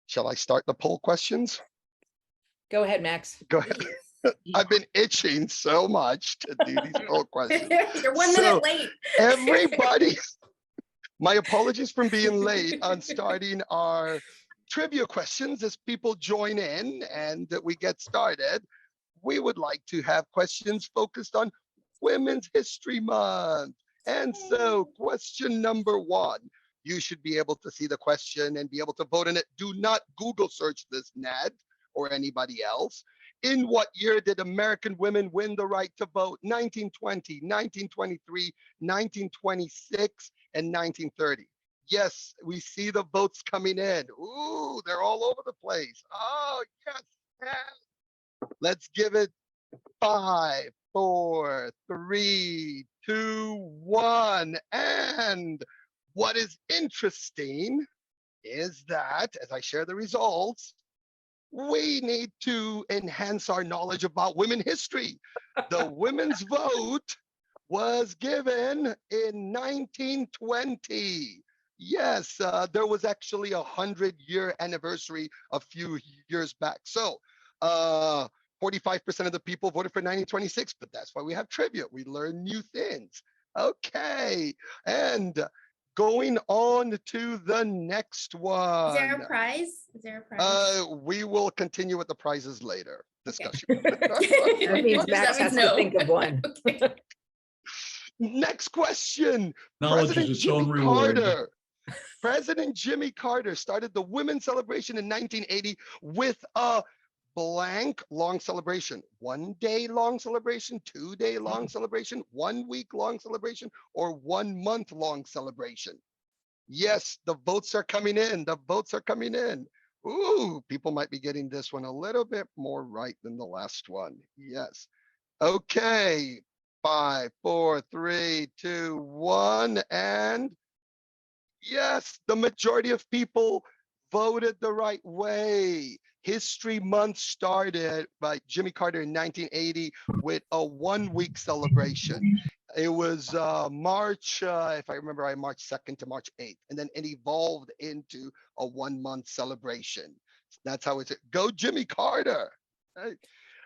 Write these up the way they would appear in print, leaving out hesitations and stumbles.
Shall I start the poll questions? Go ahead, Max. Go ahead. I've been itching so much to do these poll questions. You're 1 minute late. Everybody, my apologies for being late on starting our trivia questions as people join in and we get started. We would like to have questions focused on Women's History Month. And so question number 1, you should be able to see the question and be able to vote in it. Do not Google search this, Ned, or anybody else. In what year did American women win the right to vote? 1920, 1923, 1926, and 1930. Yes, we see the votes coming in. Ooh, they're all over the place. Oh, yes, yes. Let's give it 5, 4, 3, 2, 1. And what is interesting is that, as I share the results, we need to enhance our knowledge about women history. The women's vote was given in 1920. Yes, there was actually a 100-year anniversary a few years back. So 45% of the people voted for 1926, but that's why we have trivia. We learn new things. Okay, and going on to the next one. Is there a prize? Is there a prize? We will continue with the prizes later. Discussion. That means Max has to think of one. Okay. Next question. Knowledge President is its own Jimmy reward. Carter. President Jimmy Carter started the Women's Celebration in 1980 with a blank long celebration. 1 day long celebration, 2 day long celebration, 1 week long celebration, or 1 month long celebration. Yes, the votes are coming in. The votes are coming in. Ooh, people might be getting this one a little bit more right than the last one. Yes. Okay. 5, 4, 3, 2, 1, and yes, the majority of people voted the right way. History Month started by Jimmy Carter in 1980 with a 1 week celebration. It was March, if I remember right, March 2nd to March 8th, and then it evolved into a 1 month celebration. That's how it's. Go Jimmy Carter. Right.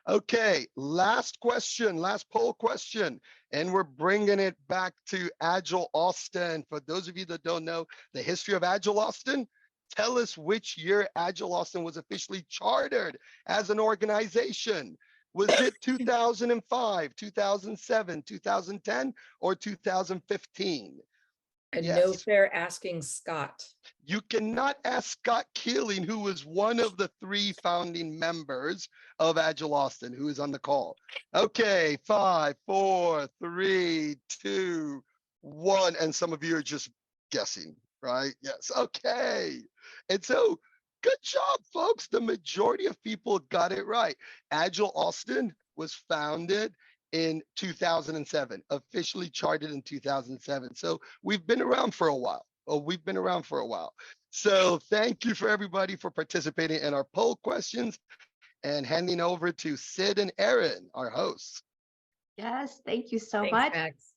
Okay, last question, last poll question, and we're bringing it back to Agile Austin. For those of you that don't know the history of Agile Austin, tell us which year Agile Austin was officially chartered as an organization. Was it 2005, 2007, 2010, or 2015? And Yes. no fair asking Scott. You cannot ask Scott Keeling, who was one of the 3 founding members of Agile Austin, who is on the call. Okay, 5, 4, 3, 2, 1. And some of you are just guessing, right? Yes, okay. And so, good job, folks. The majority of people got it right. Agile Austin was founded in 2007, officially chartered in 2007. So we've been around for a while. So thank you for everybody for participating in our poll questions and handing over to Sid and Erin, our hosts. Yes, thank you so Thanks, much. Max.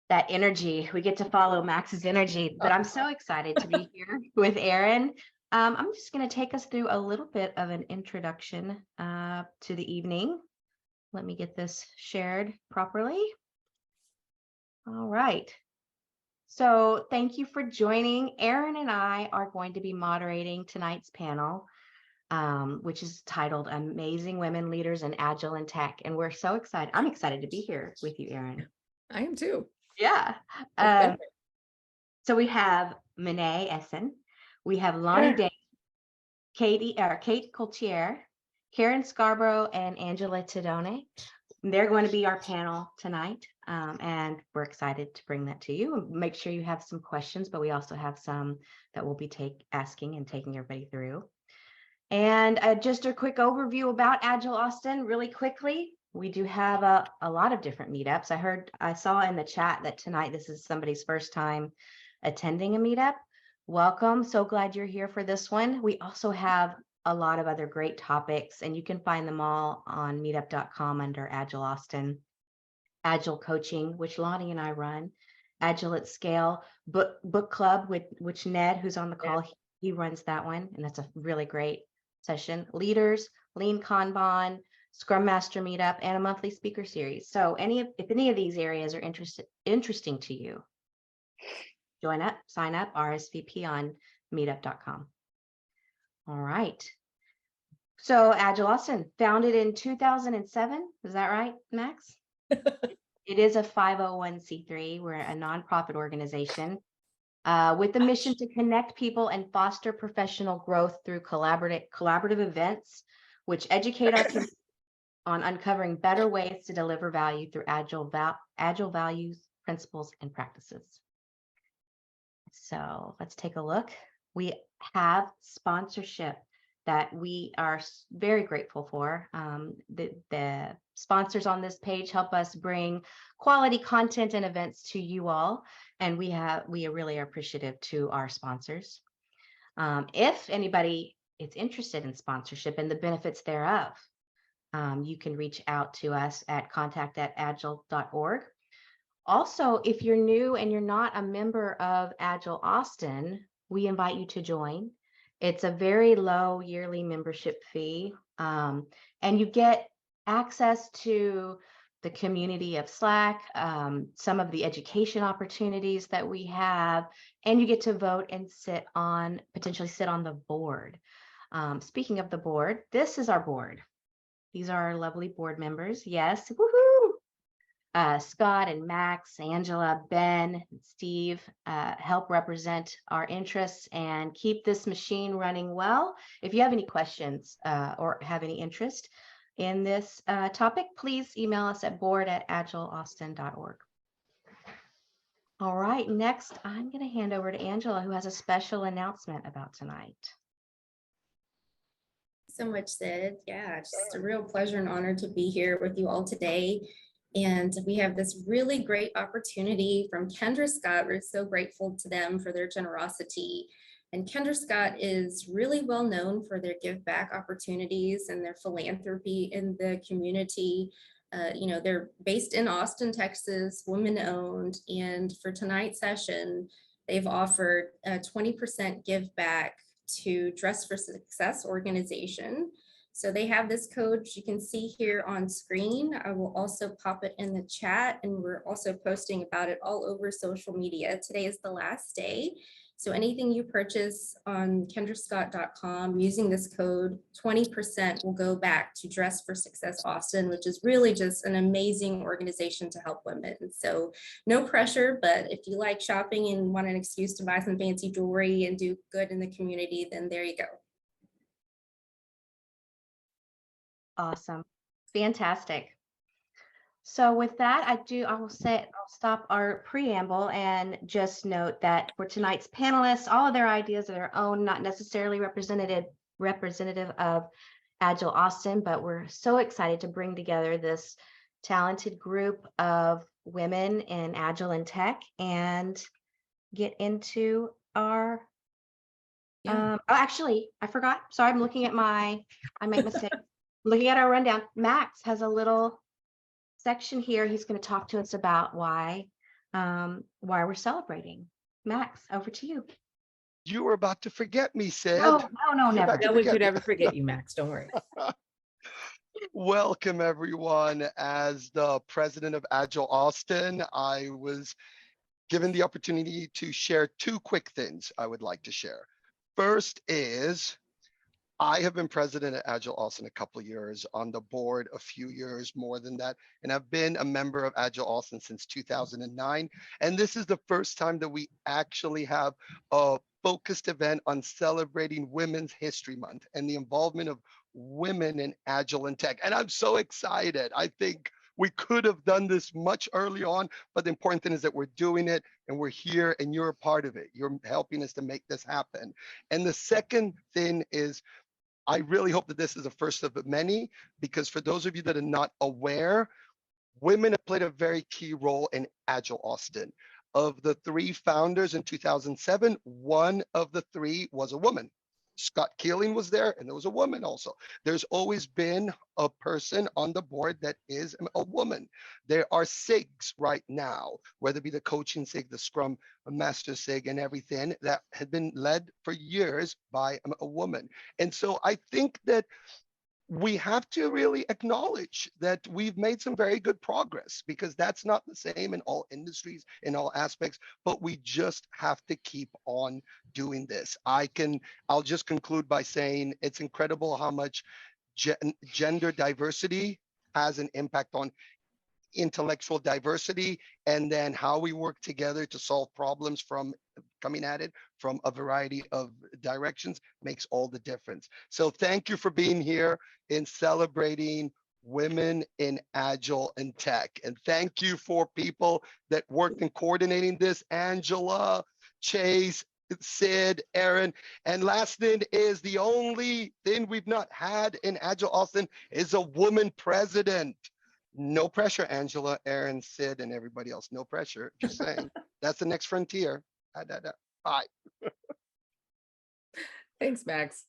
That energy, we get to follow Max's energy, but I'm so excited to be here with Erin. I'm just going to take us through a little bit of an introduction to the evening. Let me get this shared properly. All right. So thank you for joining. Erin and I are going to be moderating tonight's panel, which is titled Amazing Women Leaders in Agile and Tech. And we're so excited. I'm excited to be here with you, Erin. I am too. Yeah. So we have Miné Esen, we have Lani Dame, Kate Kolchier, Karen Scarbrough, and Angela Tedone. They're going to be our panel tonight, and we're excited to bring that to you. Make sure you have some questions, but we also have some that we'll be asking and taking everybody through. And just a quick overview about Agile Austin really quickly. We do have a lot of different meetups. I saw in the chat that tonight this is somebody's first time attending a meetup. Welcome. So glad you're here for this one. We also have a lot of other great topics, and you can find them all on meetup.com under Agile Austin, Agile Coaching, which Lani and I run, Agile at Scale, book club, which Ned, who's on the call, He runs that one, and that's a really great session. Leaders, Lean Kanban, Scrum Master Meetup, and a monthly speaker series. So if any of these areas are interesting to you, join up, sign up, RSVP on meetup.com. All right. So Agile Austin, founded in 2007. Is that right, Max? It is a 501c3. We're a nonprofit organization with the mission to connect people and foster professional growth through collaborative events, which educate our community on uncovering better ways to deliver value through agile values, principles, and practices. So let's take a look. We have sponsorship that we are very grateful for. The sponsors on this page help us bring quality content and events to you all, and we are really appreciative to our sponsors. If anybody is interested in sponsorship and the benefits thereof, you can reach out to us at contact@agile.org. Also, if you're new and you're not a member of Agile Austin, we invite you to join. It's a very low yearly membership fee, and you get access to the community of Slack, some of the education opportunities that we have, and you get to vote and potentially sit on the board. Speaking of the board, this is our board. These are our lovely board members. Yes, woohoo! Scott and Max, Angela, Ben, and Steve help represent our interests and keep this machine running well. If you have any questions or have any interest in this topic, please email us at board@agileaustin.org. All right, next I'm going to hand over to Angela, who has a special announcement about tonight. So much, Sid. Yeah, just a real pleasure and honor to be here with you all today. And we have this really great opportunity from Kendra Scott. We're so grateful to them for their generosity. And Kendra Scott is really well known for their give back opportunities and their philanthropy in the community. They're based in Austin, Texas, women owned. And for tonight's session, they've offered a 20% give back to Dress for Success organization. So they have this code you can see here on screen. I will also pop it in the chat, and we're also posting about it all over social media. Today is the last day. So anything you purchase on kendrascott.com using this code, 20% will go back to Dress for Success Austin, which is really just an amazing organization to help women. So no pressure, but if you like shopping and want an excuse to buy some fancy jewelry and do good in the community, then there you go. Awesome. Fantastic. So with that, I'll stop our preamble and just note that for tonight's panelists, all of their ideas are their own, not necessarily representative of Agile Austin, but we're so excited to bring together this talented group of women in Agile and tech and get into our actually, I forgot. Sorry, I'm looking at I make mistakes. Looking at our rundown, Max has a little section here. He's going to talk to us about why we're celebrating. Max, over to you. You were about to forget me, Sid. No, never. No one could ever forget you, Max. Don't worry. Welcome, everyone. As the president of Agile Austin, I was given the opportunity to share two quick things I would like to share. First is, I have been president at Agile Austin a couple of years, on the board a few years more than that, and I've been a member of Agile Austin since 2009. And this is the first time that we actually have a focused event on celebrating Women's History Month and the involvement of women in Agile and tech. And I'm so excited. I think we could have done this much earlier on, but the important thing is that we're doing it and we're here and you're a part of it. You're helping us to make this happen. And the second thing is, I really hope that this is the first of many, because for those of you that are not aware, women have played a very key role in Agile Austin. Of the 3 founders in 2007, one of the 3 was a woman. Scott Keeling was there, and there was a woman also. There's always been a person on the board that is a woman. There are SIGs right now, whether it be the coaching SIG, the Scrum Master SIG, and everything that had been led for years by a woman. And so I think that we have to really acknowledge that we've made some very good progress, because that's not the same in all industries, in all aspects, but we just have to keep on doing this. I'll just conclude by saying it's incredible how much gender diversity has an impact on intellectual diversity, and then how we work together to solve problems from coming at it from a variety of directions makes all the difference. So thank you for being here in celebrating women in Agile and tech. And thank you for people that worked in coordinating this: Angela, Chase, Sid, Erin. And last thing is, the only thing we've not had in Agile Austin is a woman president. No pressure, Angela, Erin, Sid, and everybody else. No pressure. Just saying. That's the next frontier. Bye. Thanks, Max.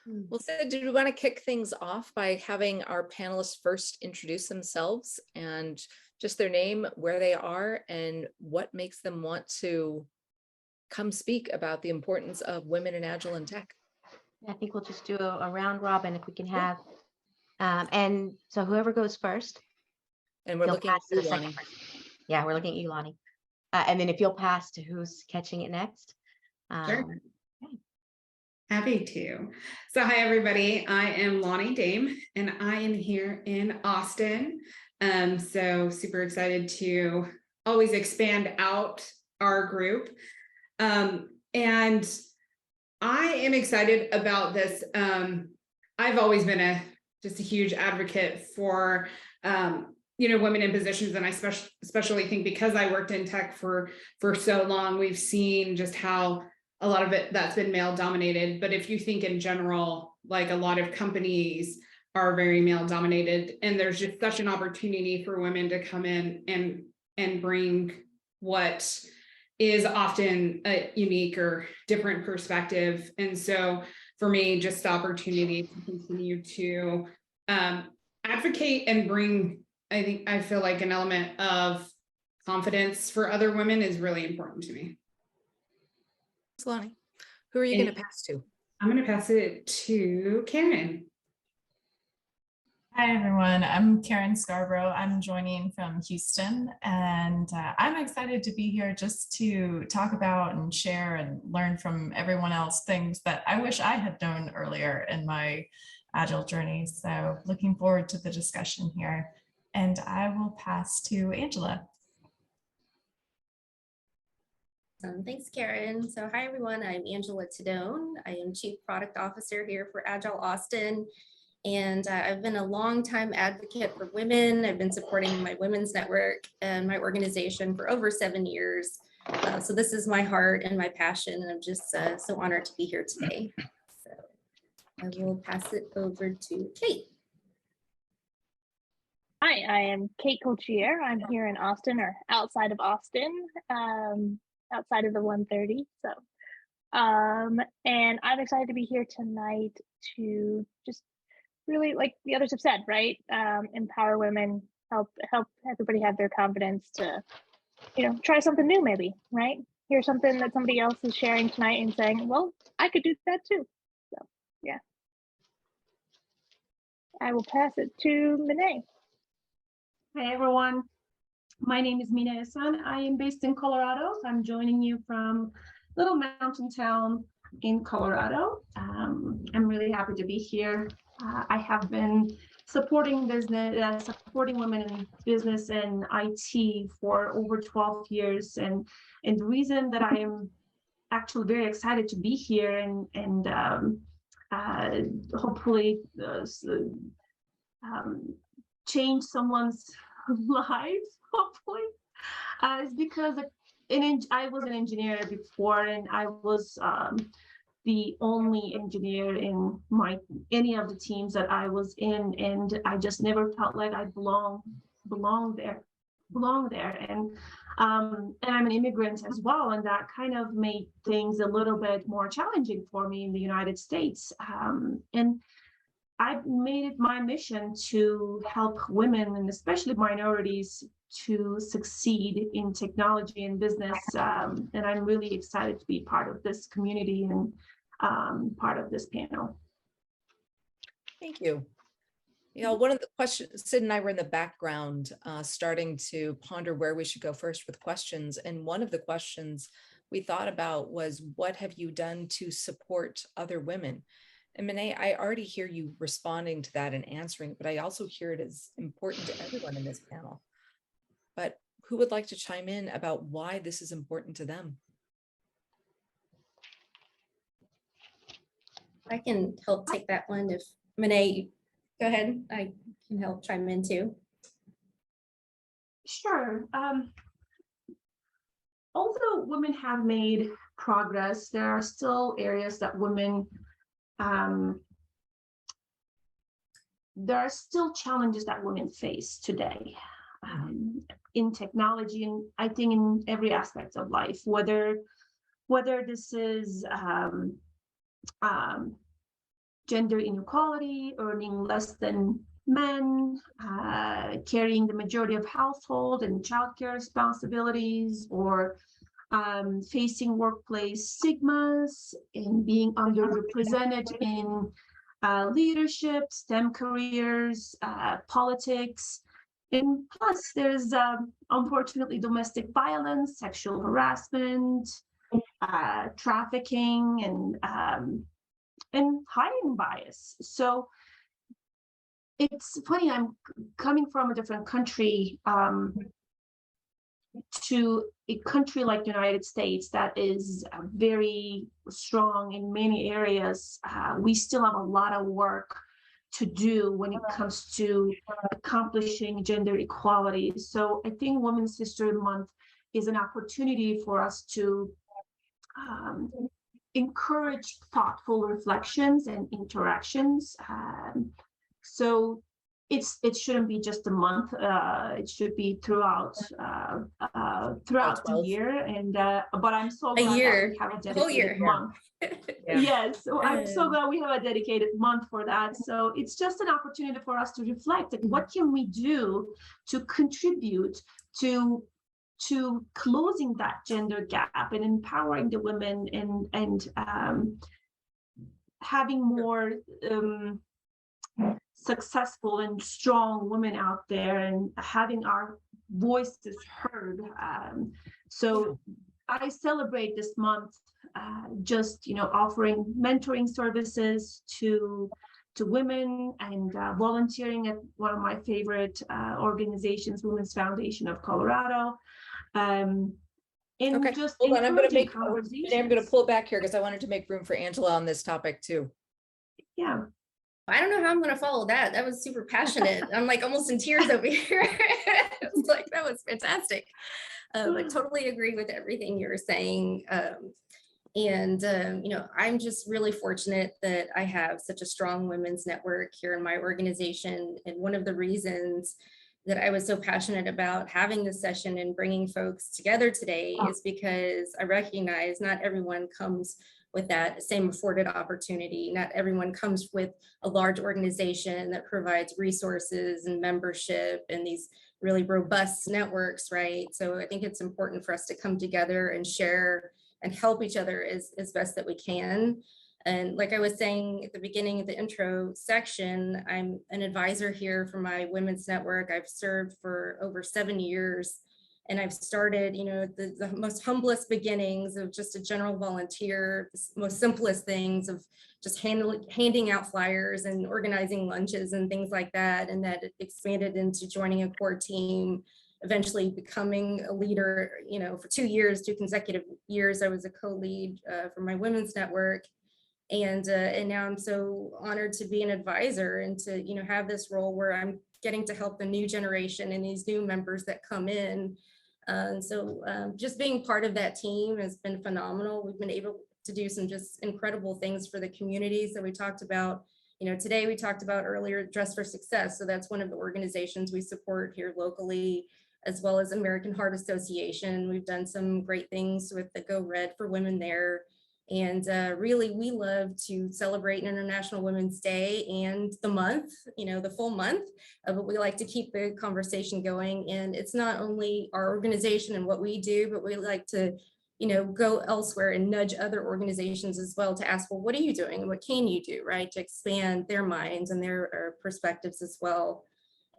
Well, Sid, do we want to kick things off by having our panelists first introduce themselves and just their name, where they are, and what makes them want to come speak about the importance of women in Agile and tech? I think we'll just do a round robin if we can have. And so whoever goes first. And we're you'll looking at pass to you, the second Lani. person. Yeah, we're looking at you, Lani. And then if you'll pass to who's catching it next. Sure. Happy to. So hi, everybody. I am Lani Dame, and I am here in Austin. So super excited to always expand out our group. And I am excited about this. I've always been just a huge advocate for women in positions, and I especially think because I worked in tech for so long, we've seen just how a lot of it that's been male dominated. But if you think in general, like a lot of companies are very male dominated, and there's just such an opportunity for women to come in and bring what is often a unique or different perspective. And so for me, just the opportunity to continue to advocate and bring, I feel like an element of confidence for other women is really important to me. Thanks, Lani. Who are you going to pass to? I'm going to pass it to Karen. Hi, everyone. I'm Karen Scarbrough. I'm joining from Houston, and I'm excited to be here just to talk about and share and learn from everyone else things that I wish I had known earlier in my Agile journey. So looking forward to the discussion here, and I will pass to Angela. Thanks, Karen. So hi, everyone. I'm Angela Tedone. I am Chief Product Officer here for Agile Austin. And I've been a long-time advocate for women. I've been supporting my women's network and my organization for over 7 years. So this is my heart and my passion, and I'm just so honored to be here today. So I will pass it over to Kate. Hi, I am Kate Kolchier. I'm here in Austin, or outside of Austin, outside of the 130. So, and I'm excited to be here tonight to just really, like the others have said, right? Empower women, help everybody have their confidence to, try something new, maybe, right? Hear something that somebody else is sharing tonight and saying, well, I could do that too. So, yeah. I will pass it to Miné. Hi, everyone. My name is Miné Esen. I am based in Colorado. I'm joining you from a little mountain town in Colorado. I'm really happy to be here. I have been supporting women in business and IT for over 12 years. And the reason that I am actually very excited to be here and hopefully change someone's life, hopefully, is because I was an engineer before, and I was the only engineer in any of the teams that I was in, and I just never felt like I belonged there. belong there. And I'm an immigrant as well, and that kind of made things a little bit more challenging for me in the United States. And I've made it my mission to help women, and especially minorities, to succeed in technology and business. And I'm really excited to be part of this community and part of this panel. Thank you. You know, one of the questions, Sid and I were in the background starting to ponder where we should go first with questions. And one of the questions we thought about was, what have you done to support other women? And Miné, I already hear you responding to that and answering, but I also hear it as important to everyone in this panel. But who would like to chime in about why this is important to them? I can help take that one if Miné, go ahead. I can help chime in too. Sure. Although women have made progress, there are still areas that women, there are still challenges that women face today in technology, and I think in every aspect of life, whether this is gender inequality, earning less than men, carrying the majority of household and childcare responsibilities, or facing workplace stigmas and being underrepresented in leadership, STEM careers, politics. And plus, there's unfortunately domestic violence, sexual harassment, trafficking, and hiring bias. So it's funny, I'm coming from a different country to a country like the United States that is very strong in many areas. We still have a lot of work to do when it comes to accomplishing gender equality. So I think Women's History Month is an opportunity for us to encourage thoughtful reflections and interactions. So it shouldn't be just a month. It should be throughout the year. And but I'm so glad that we have a dedicated month. Yes, so I'm so glad we have a dedicated month for that. So it's just an opportunity for us to reflect, like, what can we do to contribute to closing that gender gap and empowering the women and having more successful and strong women out there and having our voices heard. So I celebrate this month just, offering mentoring services to women and volunteering at one of my favorite organizations, Women's Foundation of Colorado. And okay, just hold on. I'm going to pull back here because I wanted to make room for Angela on this topic too. Yeah. I don't know how I'm going to follow that. That was super passionate. I'm like almost in tears over here. It's like, that was fantastic. I totally agree with everything you were saying. I'm just really fortunate that I have such a strong women's network here in my organization. And one of the reasons that I was so passionate about having this session and bringing folks together today is because I recognize not everyone comes with that same afforded opportunity. Not everyone comes with a large organization that provides resources and membership and these really robust networks, right? So I think it's important for us to come together and share and help each other as best that we can. And like I was saying at the beginning of the intro section, I'm an advisor here for my women's network. I've served for over 7 years. And I've started, the most humblest beginnings of just a general volunteer, the most simplest things of just handing out flyers and organizing lunches and things like that. And that expanded into joining a core team, eventually becoming a leader, for 2 years, 2 consecutive years, I was a co-lead for my women's network. And now I'm so honored to be an advisor and to, have this role where I'm getting to help the new generation and these new members that come in. Just being part of that team has been phenomenal. We've been able to do some just incredible things for the communities that we talked about. Today we talked about earlier, Dress for Success. So that's one of the organizations we support here locally. as well as American Heart Association. We've done some great things with the Go Red for Women there. And really, we love to celebrate International Women's Day and the month, the full month, but we like to keep the conversation going. And it's not only our organization and what we do, but we like to, go elsewhere and nudge other organizations as well to ask, well, what are you doing? And what can you do, right? To expand their minds and their perspectives as well.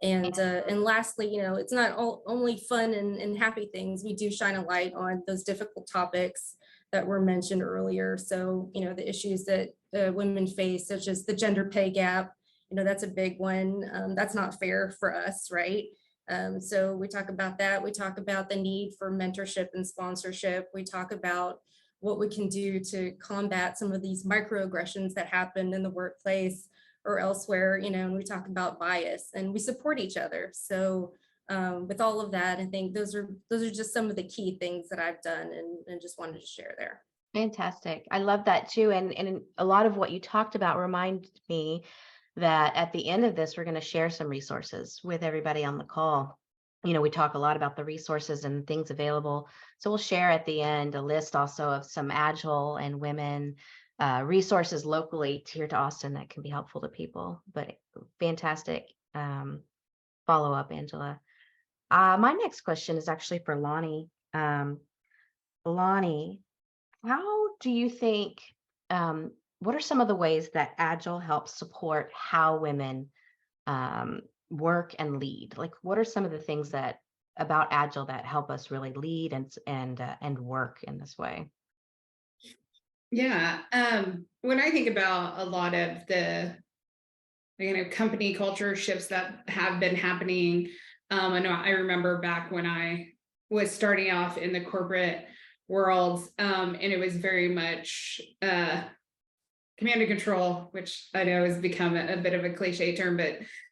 And lastly, it's not only fun and happy things. We do shine a light on those difficult topics that were mentioned earlier. So, the issues that women face, such as the gender pay gap, that's a big one. That's not fair for us, right? So we talk about that. We talk about the need for mentorship and sponsorship. We talk about what we can do to combat some of these microaggressions that happen in the workplace or elsewhere, and we talk about bias, and we support each other. So with all of that, I think those are just some of the key things that I've done and just wanted to share there. Fantastic. I love that too. And a lot of what you talked about reminded me that at the end of this, we're going to share some resources with everybody on the call. We talk a lot about the resources and things available. So we'll share at the end a list also of some Agile and women resources locally here to Austin that can be helpful to people. But fantastic follow up, Angela. My next question is actually for Lani. Lani, how do you think, what are some of the ways that Agile helps support how women work and lead? Like, what are some of the things about Agile that help us really lead and work in this way? Yeah. When I think about a lot of the company culture shifts that have been happening, I know I remember back when I was starting off in the corporate world, and it was very much command and control, which I know has become a bit of a cliche term,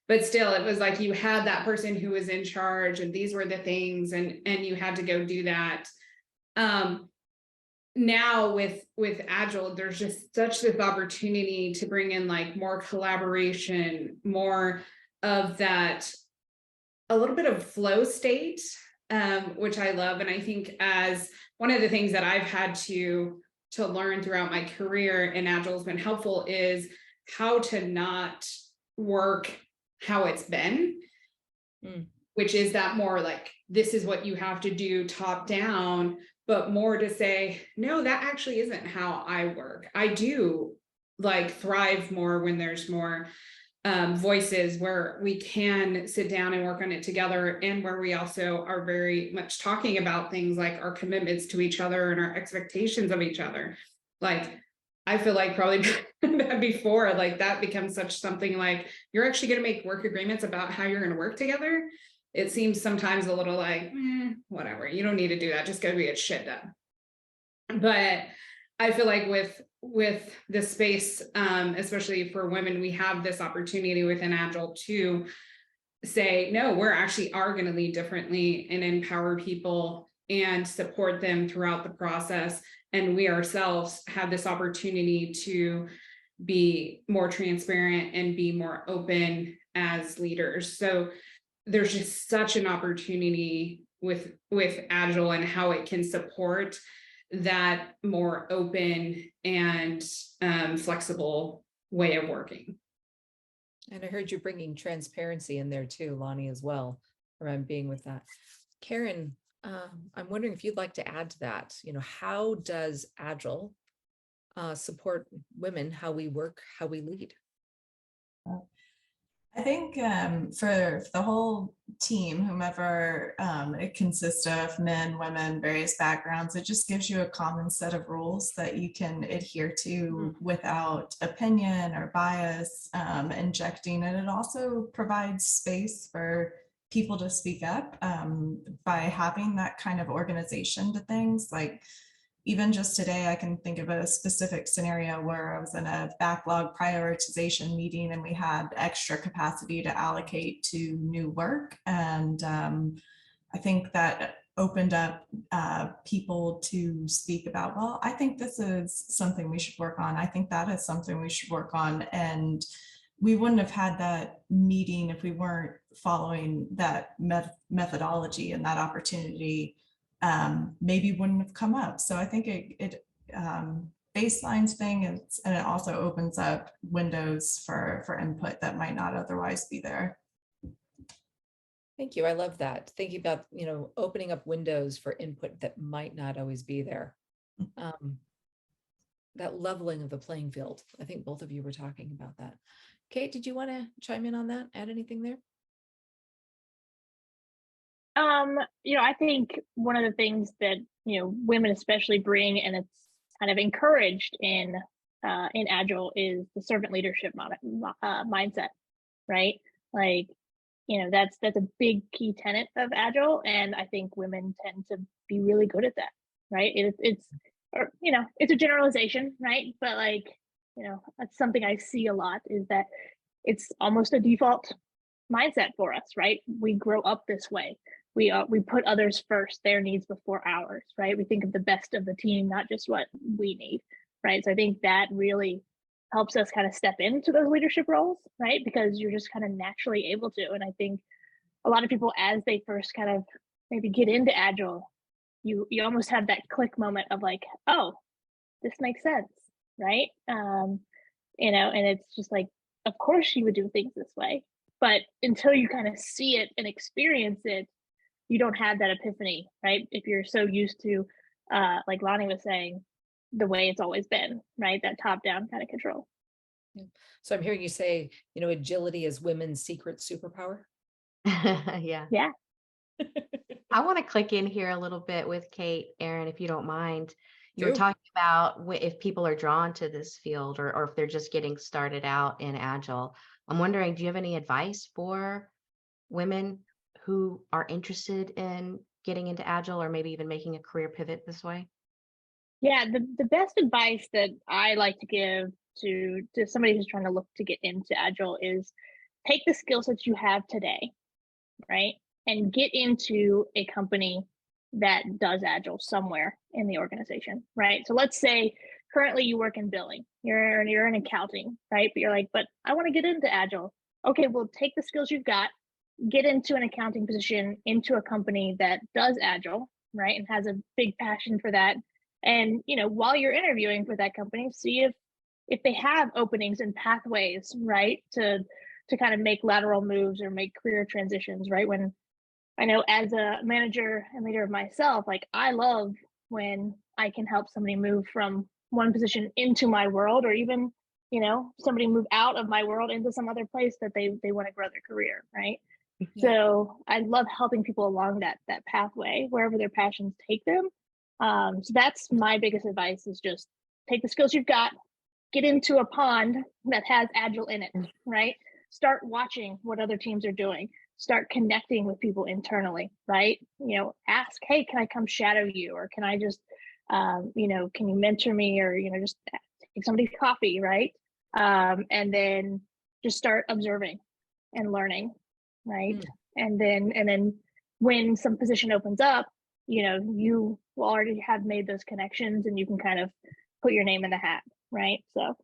but still, it was like you had that person who was in charge, and these were the things, and you had to go do that. Now with Agile, there's just such this opportunity to bring in like more collaboration, more of that, a little bit of flow state, which I love. And I think as one of the things that I've had to learn throughout my career in Agile has been helpful is how to not work how it's been, which is that more like, this is what you have to do top down, but more to say, no, that actually isn't how I work. I do like thrive more when there's more voices where we can sit down and work on it together, and where we also are very much talking about things like our commitments to each other and our expectations of each other. Like, I feel like probably before, like that becomes such something like, you're actually going to make work agreements about how you're going to work together. It seems sometimes a little like, whatever, you don't need to do that, just go get shit done. But I feel like with this space, especially for women, we have this opportunity within Agile to say, no, we're actually are going to lead differently and empower people and support them throughout the process. And we ourselves have this opportunity to be more transparent and be more open as leaders. So there's just such an opportunity with Agile and how it can support that more open and flexible way of working. And I heard you bringing transparency in there too, Lani, as well, around being with that. Karen, I'm wondering if you'd like to add to that. How does Agile support women, how we work, how we lead? I think for the whole team, whomever it consists of, men, women, various backgrounds, it just gives you a common set of rules that you can adhere to without opinion or bias injecting. And it also provides space for people to speak up by having that kind of organization to things. Like, even just today, I can think of a specific scenario where I was in a backlog prioritization meeting and we had extra capacity to allocate to new work. And I think that opened up people to speak about, well, I think this is something we should work on. I think that is something we should work on. And we wouldn't have had that meeting if we weren't following that methodology, and that opportunity maybe wouldn't have come up. So I think it baselines things, and it also opens up windows for input that might not otherwise be there. Thank you. I love that. Thinking about, opening up windows for input that might not always be there. That leveling of the playing field. I think both of you were talking about that. Kate, did you want to chime in on that? Add anything there? I think one of the things that, women especially bring, and it's kind of encouraged in Agile, is the servant leadership mindset, right? Like, that's a big key tenet of Agile. And I think women tend to be really good at that, right? It's a generalization, right? But that's something I see a lot, is that it's almost a default mindset for us, right? We grow up this way. We put others first, their needs before ours, right? We think of the best of the team, not just what we need, right? So I think that really helps us kind of step into those leadership roles, right? Because you're just kind of naturally able to. And I think a lot of people, as they first kind of maybe get into Agile, you almost have that click moment of like, oh, this makes sense, right? And it's just like, of course you would do things this way. But until you kind of see it and experience it, you don't have that epiphany, right? If you're so used to, like Lani was saying, the way it's always been, right? That top-down kind of control. Yeah. So I'm hearing you say, agility is women's secret superpower. Yeah. Yeah. I want to click in here a little bit with Kate, Erin, if you don't mind. You were talking about if people are drawn to this field, or if they're just getting started out in Agile. I'm wondering, do you have any advice for women who are interested in getting into Agile, or maybe even making a career pivot this way? Yeah, the best advice that I like to give to somebody who's trying to look to get into Agile is take the skill sets you have today, right? And get into a company that does Agile somewhere in the organization, right? So let's say currently you work in billing, you're in accounting, right? But you're like, but I want to get into Agile. Okay, well, take the skills you've got, get into an accounting position, into a company that does Agile, right? And has a big passion for that. And, while you're interviewing for that company, see if they have openings and pathways, right? To kind of make lateral moves or make career transitions, right? When I know, as a manager and leader of myself, like, I love when I can help somebody move from one position into my world, or even, somebody move out of my world into some other place that they want to grow their career, right? Yeah. So I love helping people along that pathway, wherever their passions take them. So that's my biggest advice, is just take the skills you've got, get into a pond that has Agile in it, right? Start watching what other teams are doing. Start connecting with people internally, right? Ask, hey, can I come shadow you? Or can I just, can you mentor me? Or, just take somebody's coffee, right? And then just start observing and learning, right? And then when some position opens up, you will already have made those connections, and you can kind of put your name in the hat, right? So,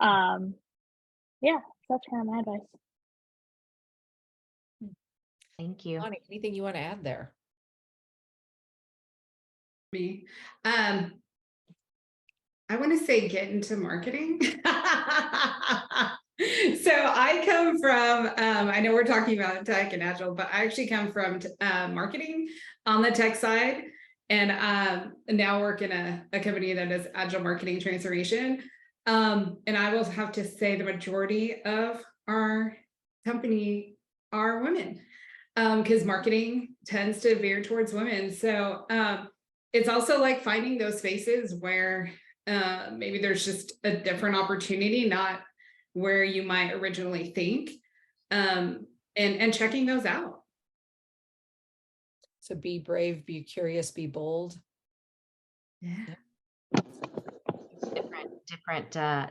yeah, that's kind of my advice. Thank you. Lani, anything you want to add there? Me. I want to say get into marketing. So I come from, I know we're talking about tech and Agile, but I actually come from marketing on the tech side, and now work in a company that does Agile marketing transformation. And I will have to say the majority of our company are women, because marketing tends to veer towards women. So it's also like finding those spaces where maybe there's just a different opportunity, not where you might originally think, and checking those out. So be brave, be curious, be bold. Yeah.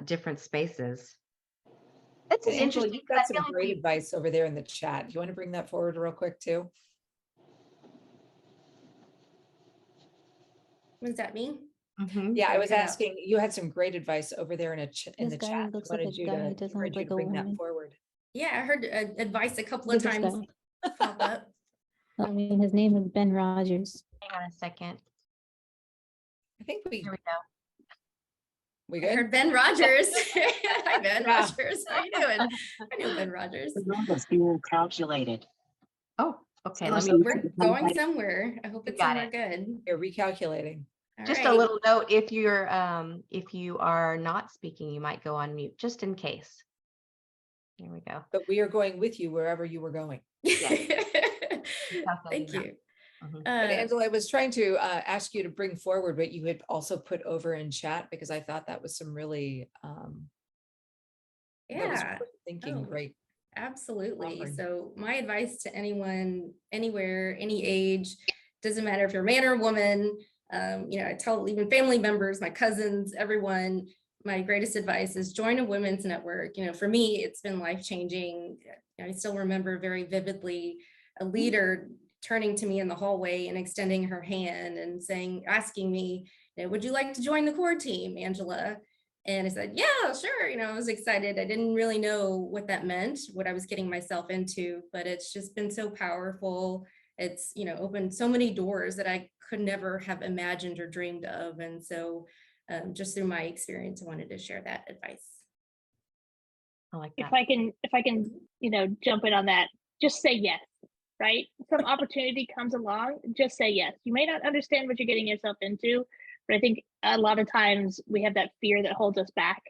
Different spaces. That's an Angela, interesting. you've got some great advice over there in the chat. Do you want to bring that forward real quick too? Was that me? Yeah, I was Yeah. asking, you had some great advice over there in in This the guy chat. looks like a Wanted you guy. to, He doesn't encourage look you like to a bring that woman. forward. Yeah, I heard advice a couple Look of at this times guy. pop up. I mean, his name is Ben Rogers. Hang on a second. I think Here we go. we I good? heard Ben Rogers. Hi, Ben Yeah. Rogers. How you doing? I know Ben Rogers. The room is being calculated. Oh, okay. So Let me we're going somewhere. I hope You it's got somewhere it. good. You're recalculating. All just right. a little note. If you are not speaking, you might go on mute just in case. Here we go. But we are going with you wherever you were going. Thank you. Mhm. But Angela, I was trying to ask you to bring forward what you had also put over in chat, because I thought that was some really that was Yeah. thinking Oh. great. Absolutely. offering. So my advice to anyone, anywhere, any age, doesn't matter if you're a man or a woman, I tell even family members, my cousins, everyone, my greatest advice is join a women's network. For me, it's been life-changing. I still remember very vividly a leader turning to me in the hallway and extending her hand and asking me, would you like to join the core team, Angela? And I said, yeah, sure. I was excited. I didn't really know what that meant, what I was getting myself into, but it's just been so powerful. It's, opened so many doors that I could never have imagined or dreamed of. And so just through my experience, I wanted to share that advice. I like that. If I can, jump in on that, just say yes, right? Some opportunity comes along, just say yes. You may not understand what you're getting yourself into, but I think a lot of times we have that fear that holds us back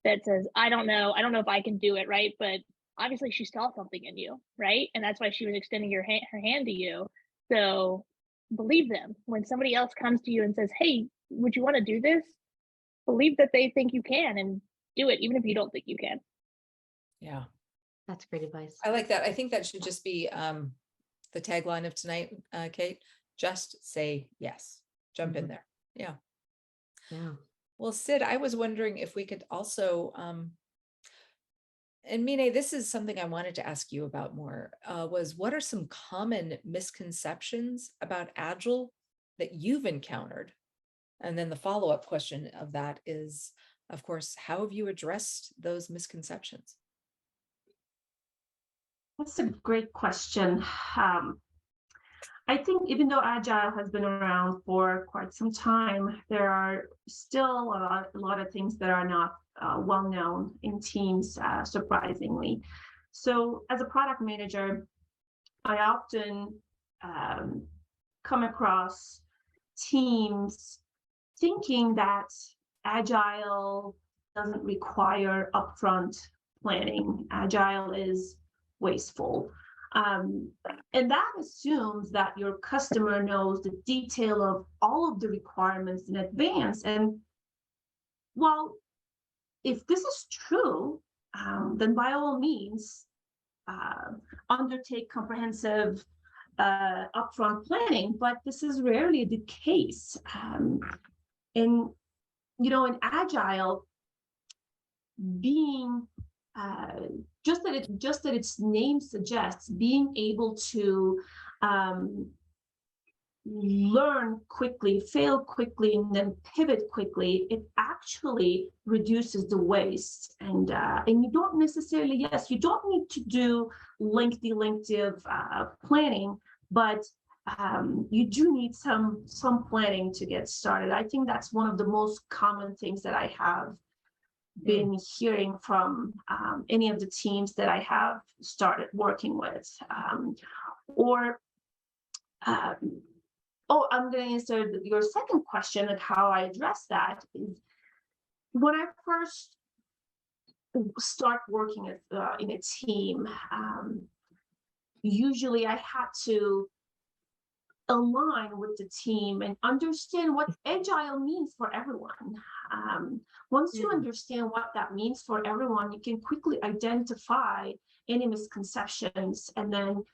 that says, I don't know if I can do it, right? But obviously she saw something in you, right? And that's why she was extending her hand to you. So believe them. When somebody else comes to you and says, hey, would you want to do this? Believe that they think you can and do it, even if you don't think you can. Yeah, That's great advice. I like that. I think that should just be the tagline of tonight, Kate. Just say yes. Jump in there. Yeah. Yeah. Well, Sid, I was wondering if we could also, and Miné, this is something I wanted to ask you about more, was what are some common misconceptions about Agile that you've encountered? And then the follow-up question of that is, of course, how have you addressed those misconceptions? That's a great question. I think even though Agile has been around for quite some time, there are still a lot of things that are not well known in teams, surprisingly. So as a product manager, I often come across teams thinking that Agile doesn't require upfront planning. Agile is wasteful. And that assumes that your customer knows the detail of all of the requirements in advance. And well, if this is true, then by all means, undertake comprehensive upfront planning, but this is rarely the case. In Agile, being just that its name suggests, being able to learn quickly, fail quickly, and then pivot quickly, it actually reduces the waste. And you don't necessarily, yes, you don't need to do lengthy planning, but you do need some planning to get started. I think that's one of the most common things that I have been hearing from any of the teams that I have started working with. I'm going to answer your second question and how I address that. Is when I first start working in a team, usually I had to align with the team and understand what Agile means for everyone. Once you understand what that means for everyone, you can quickly identify any misconceptions and then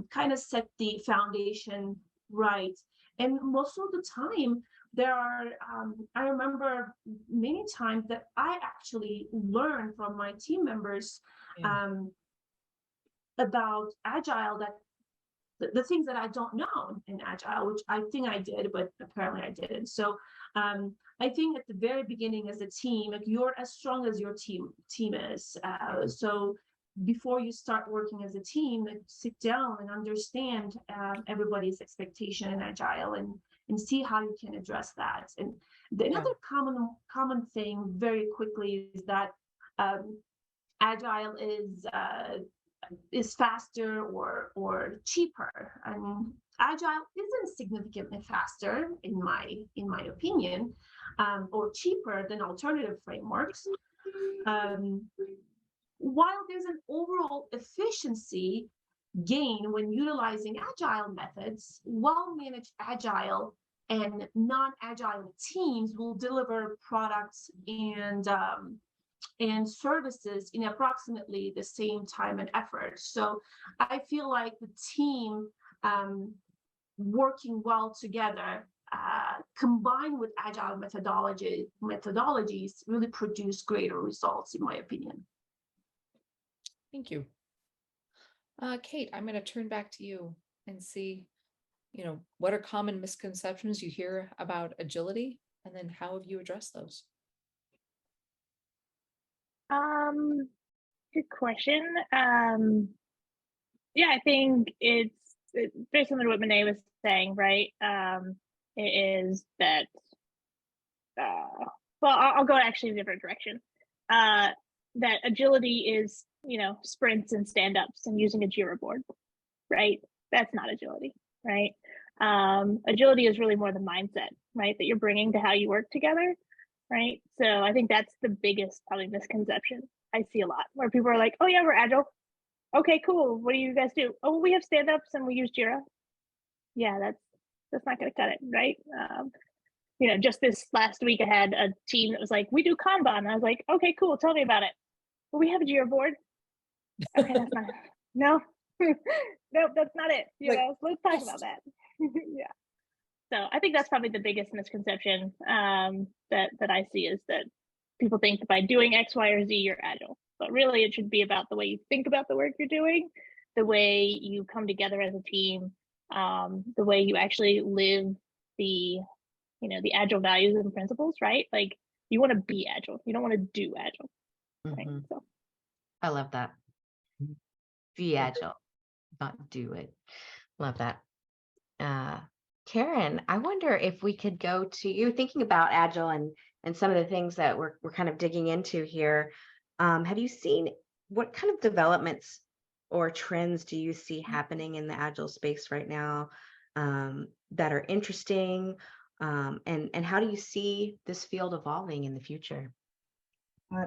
kind of set the foundation right. And most of the time, there are, I remember many times that I actually learned from my team members about Agile that the things that I don't know in Agile, which I think I did, but apparently I didn't. So I think at the very beginning as a team, like you're as strong as your team is. So before you start working as a team, like sit down and understand everybody's expectation in Agile and see how you can address that. And another common thing very quickly is that Agile is faster or cheaper, and Agile isn't significantly faster in my opinion, or cheaper than alternative frameworks. While there's an overall efficiency gain when utilizing Agile methods, well-managed Agile and non-Agile teams will deliver products and services in approximately the same time and effort. So I feel like the team working well together, combined with Agile methodologies, really produce greater results, in my opinion. Thank you. Kate, I'm going to turn back to you and see, what are common misconceptions you hear about agility, and then how have you addressed those? Good question. Yeah, I think it's very similar to what Miné was saying, right? It is that, well, I'll go actually in a different direction. That agility is, sprints and stand-ups and using a Jira board, right? That's not agility, right? Agility is really more the mindset, right? That you're bringing to how you work together, right? So I think that's the biggest probably misconception I see a lot, where people are like, oh yeah, we're Agile. Okay, cool. What do you guys do? Oh, well, we have stand-ups and we use Jira. Yeah, that's not going to cut it, right? Just this last week I had a team that was like, we do Kanban. I was like, okay, cool. Tell me about it. Well, we have a Jira board. Okay, that's not it. No, nope, that's not it. Let's talk about that. Yeah. So I think that's probably the biggest misconception that I see, is that people think that by doing X, Y, or Z, you're Agile. But really, it should be about the way you think about the work you're doing, the way you come together as a team, the way you actually live the Agile values and principles, right? Like, you want to be Agile. You don't want to do Agile. Right? So I love that. Be Agile, not do it. Love that. Karen, I wonder if we could go to you, thinking about Agile and some of the things that we're kind of digging into here. Have you seen, what kind of developments or trends do you see happening in the Agile space right now that are interesting? And how do you see this field evolving in the future?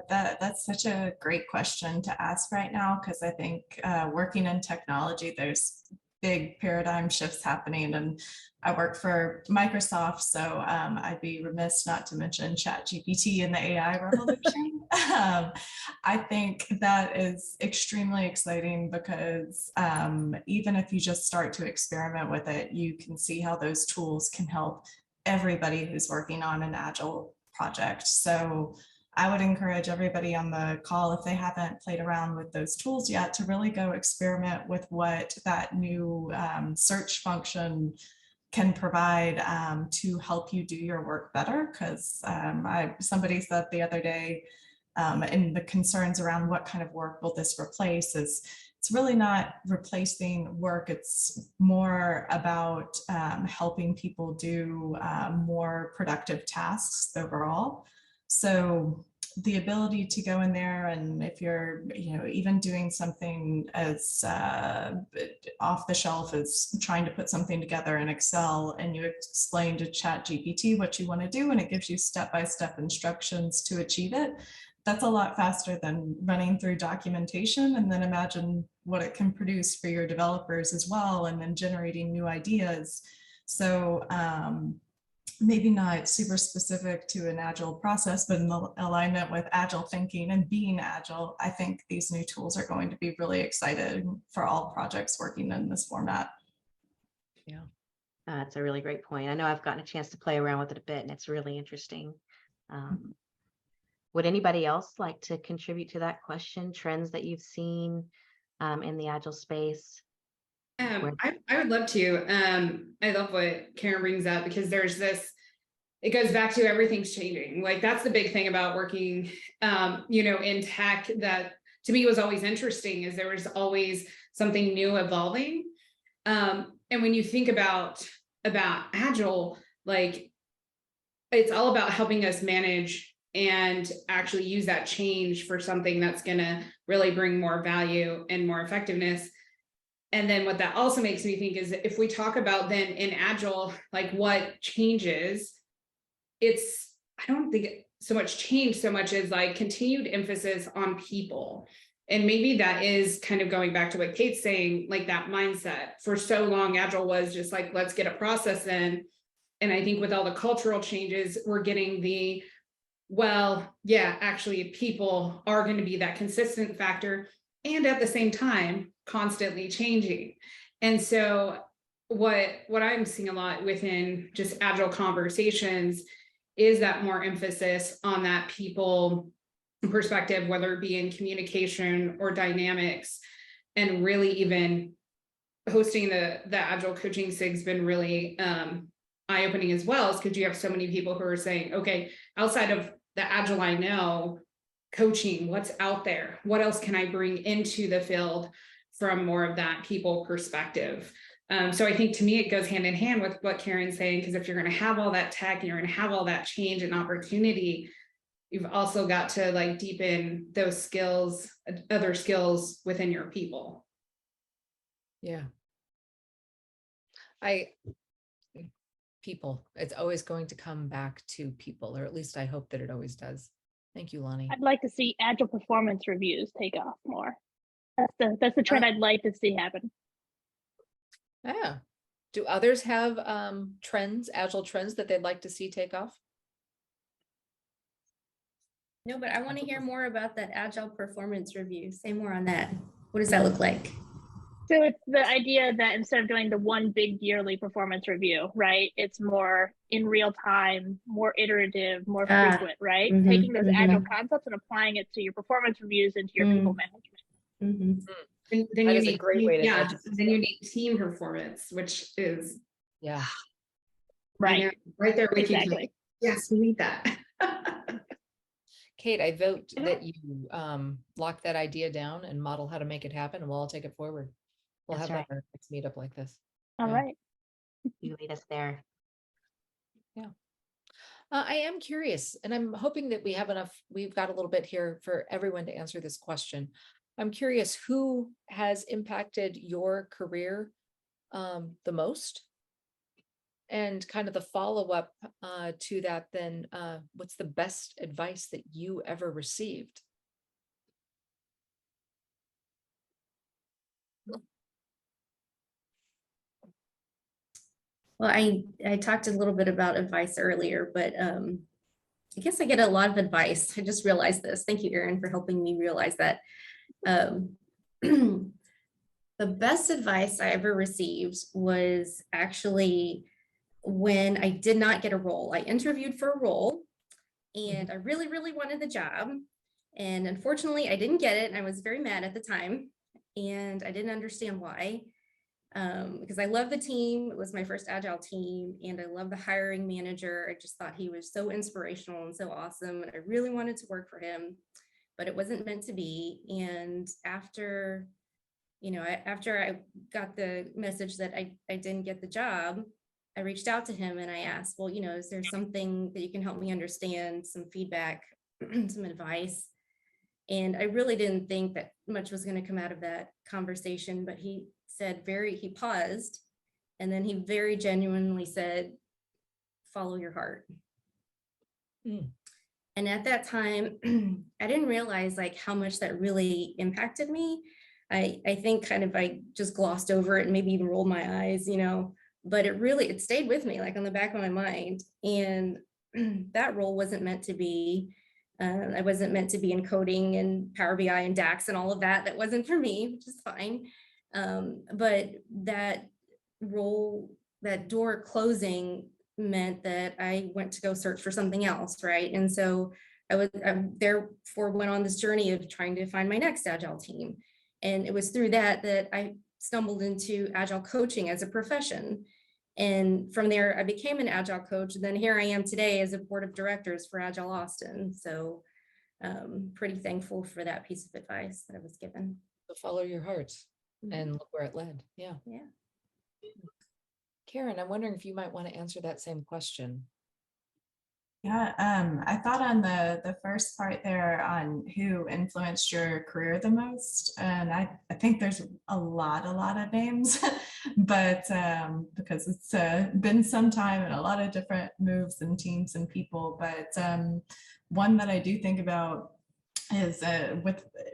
That's such a great question to ask right now, because I think working in technology, there's big paradigm shifts happening, and I work for Microsoft, so I'd be remiss not to mention ChatGPT and the AI revolution. I think that is extremely exciting, because even if you just start to experiment with it, you can see how those tools can help everybody who's working on an Agile project. So I would encourage everybody on the call, if they haven't played around with those tools yet, to really go experiment with what that new search function can provide to help you do your work better. Because somebody said the other day, in the concerns around what kind of work will this replace, is it's really not replacing work. It's more about helping people do more productive tasks overall. So the ability to go in there, and if you're, even doing something as off the shelf as trying to put something together in Excel, and you explain to ChatGPT what you want to do, and it gives you step-by-step instructions to achieve it, that's a lot faster than running through documentation, and then imagine what it can produce for your developers as well, and then generating new ideas. So maybe not super specific to an Agile process, but in alignment with Agile thinking and being Agile, I think these new tools are going to be really exciting for all projects working in this format. Yeah, that's a really great point. I know I've gotten a chance to play around with it a bit, and it's really interesting. Would anybody else like to contribute to that question? Trends that you've seen in the Agile space? I would love to. I love what Karen brings up, because there's this, it goes back to everything's changing. Like, that's the big thing about working, in tech that to me was always interesting, is there was always something new evolving. And when you think about Agile, like, it's all about helping us manage and actually use that change for something that's going to really bring more value and more effectiveness. And then what that also makes me think is, if we talk about then in Agile, like what changes, I don't think so much change so much as like continued emphasis on people. And maybe that is kind of going back to what Kate's saying, like that mindset. For so long, Agile was just like, let's get a process in. And I think with all the cultural changes, we're getting actually people are going to be that consistent factor, and at the same time, constantly changing. And so what I'm seeing a lot within just Agile conversations is that more emphasis on that people perspective, whether it be in communication or dynamics. And really even hosting the Agile Coaching SIG has been really eye-opening as well, is because you have so many people who are saying, okay, outside of the Agile I know, coaching, what's out there? What else can I bring into the field from more of that people perspective? So I think to me, it goes hand in hand with what Karen's saying, because if you're going to have all that tech and you're going to have all that change and opportunity, you've also got to like deepen those skills, other skills within your people. Yeah. People, it's always going to come back to people, or at least I hope that it always does. Thank you, Lani. I'd like to see Agile performance reviews take off more. That's the trend I'd like to see happen. Yeah. Do others have Agile trends that they'd like to see take off? No, but I want to hear more about that Agile performance review. Say more on that. What does that look like? So it's the idea that instead of doing the one big yearly performance review, right, it's more in real time, more iterative, more frequent, right? Taking those Agile concepts and applying it to your performance reviews and to your people management. And then That you is need a great way to then you need team performance, which is right there with exactly. you. Yes, we need that. Kate, I vote that you lock that idea down and model how to make it happen, and we'll all take it forward. We'll have that our next meetup like this. All right. You lead us there. Yeah. I am curious, and I'm hoping that we've got a little bit here for everyone to answer this question. I'm curious, who has impacted your career the most? And kind of the follow-up to that, then what's the best advice that you ever received? Well, I talked a little bit about advice earlier, but I guess I get a lot of advice. I just realized this. Thank you, Erin, for helping me realize that. The best advice I ever received was actually when I did not get a role. I interviewed for a role and I really, really wanted the job. And unfortunately, I didn't get it. And I was very mad at the time. And I didn't understand why. Because I love the team. It was my first Agile team. And I love the hiring manager. I just thought he was so inspirational and so awesome. And I really wanted to work for him, but it wasn't meant to be. And after I got the message that I didn't get the job, I reached out to him and I asked, well, is there something that you can help me understand, some feedback, some advice? And I really didn't think that much was going to come out of that conversation, but he paused, and then he very genuinely said, follow your heart. And at that time, I didn't realize like how much that really impacted me. I think I just glossed over it and maybe even rolled my eyes, but it stayed with me like on the back of my mind. And that role wasn't meant to be, I wasn't meant to be in coding and Power BI and DAX and all of that. That wasn't for me, which is fine. But that role, that door closing meant that I went to go search for something else, right? And so I therefore went on this journey of trying to find my next Agile team. And it was through that I stumbled into Agile coaching as a profession. And from there, I became an Agile coach. And then here I am today as a board of directors for Agile Austin. So pretty thankful for that piece of advice that I was given. So follow your heart and look where it led. Yeah. Yeah. Karen, I'm wondering if you might want to answer that same question. Yeah, I thought on the first part there on who influenced your career the most, and I think there's a lot of names, but because it's been some time and a lot of different moves and teams and people, but one that I do think about is